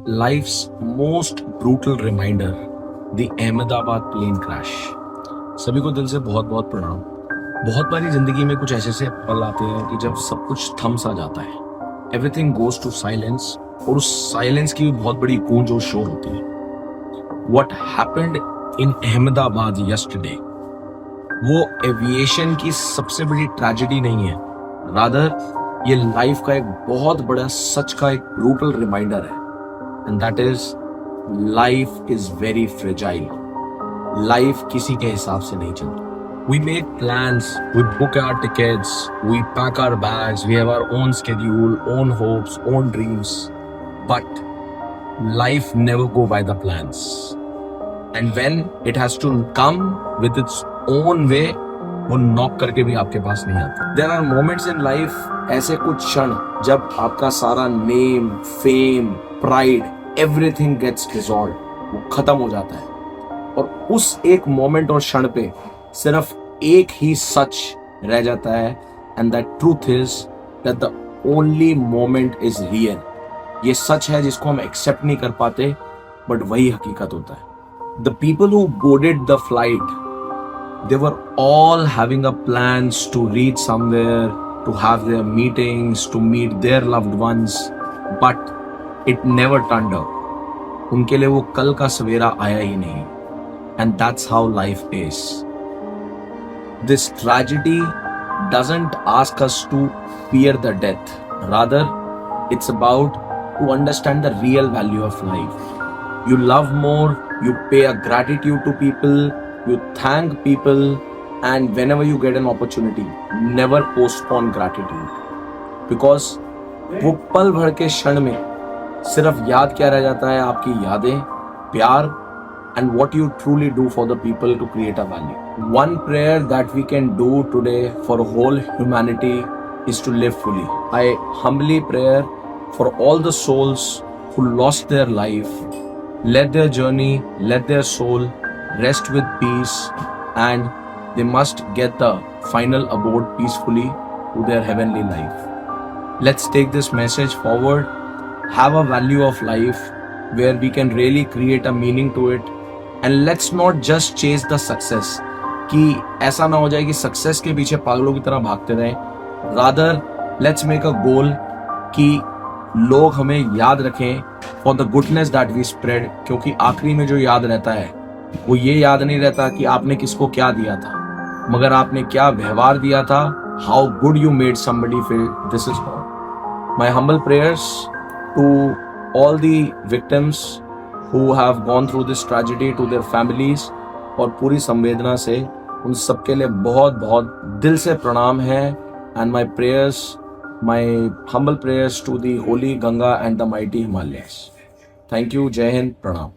Life's most brutal reminder, the Ahmedabad plane crash. सभी को दिल से बहुत बहुत प्रणाम। बहुत बारी जिंदगी में कुछ ऐसे पल आते हैं कि जब सब कुछ थम सा जाता है, एवरीथिंग गोज टू साइलेंस, और उस साइलेंस की भी बहुत बड़ी गूंज और शोर होती है। What happened in Ahmedabad yesterday, वो एविएशन की सबसे बड़ी ट्रेजेडी नहीं है, रादर ये लाइफ का एक बहुत बड़ा सच का एक ब्रूटल रिमाइंडर है, and that is life is very fragile. Life किसी के हिसाब से नहीं चलती। We make plans, we book our tickets, we pack our bags, we have our own schedule, own hopes, own dreams, but life never go by the plans. And when it has to come with its own way, वो knock करके भी आपके पास नहीं आता। There are moments in life, ऐसे कुछ क्षण जब आपका सारा name, fame, pride, everything gets dissolve, वो खत्म हो जाता है, और उस एक मोमेंट और क्षण पे सिर्फ एक ही सच रह जाता है, and that truth is that the only moment is real. ये सच है जिसको हम एक्सेप्ट नहीं कर पाते, बट वही हकीकत होता है। The people who boarded the flight, they were all having a plans to reach somewhere, to have their meetings, to meet their loved ones, but it never turned up. उनके लिए वो कल का सवेरा आया ही नहीं, and that's how life is. This tragedy doesn't ask us to fear the death, rather it's about to understand the real value of life. You love more, you pay a gratitude to people, you thank people, and whenever you get an opportunity, never postpone gratitude, because वो पल भर के क्षण में सिर्फ याद क्या रह जाता है, आपकी यादें, प्यार, and what you truly do for the people to create a value. One prayer that we can do today for whole humanity is to live fully. I humbly pray for all the souls who lost their life. Let their journey, let their soul rest with peace, and they must get the final abode peacefully to their heavenly life. Let's take this message forward, have a value of life where we can really create a meaning to it, and let's not just chase the success, कि ऐसा ना हो जाए कि success के पीछे पागलों की तरह भागते रहें। Rather let's make a goal कि लोग हमें याद रखें for the goodness that we spread, क्योंकि आखिरी में जो याद रहता है वो ये याद नहीं रहता कि आपने किसको क्या दिया था, मगर आपने क्या व्यवहार दिया था, how good you made somebody feel. This is all my humble prayers to all the victims who have gone through this tragedy, to their families, और पूरी संवेदना से उन सबके लिए बहुत बहुत दिल से प्रणाम है। And my prayers, my humble prayers to the holy Ganga and the mighty Himalayas. Thank you, जय हिंद, प्रणाम।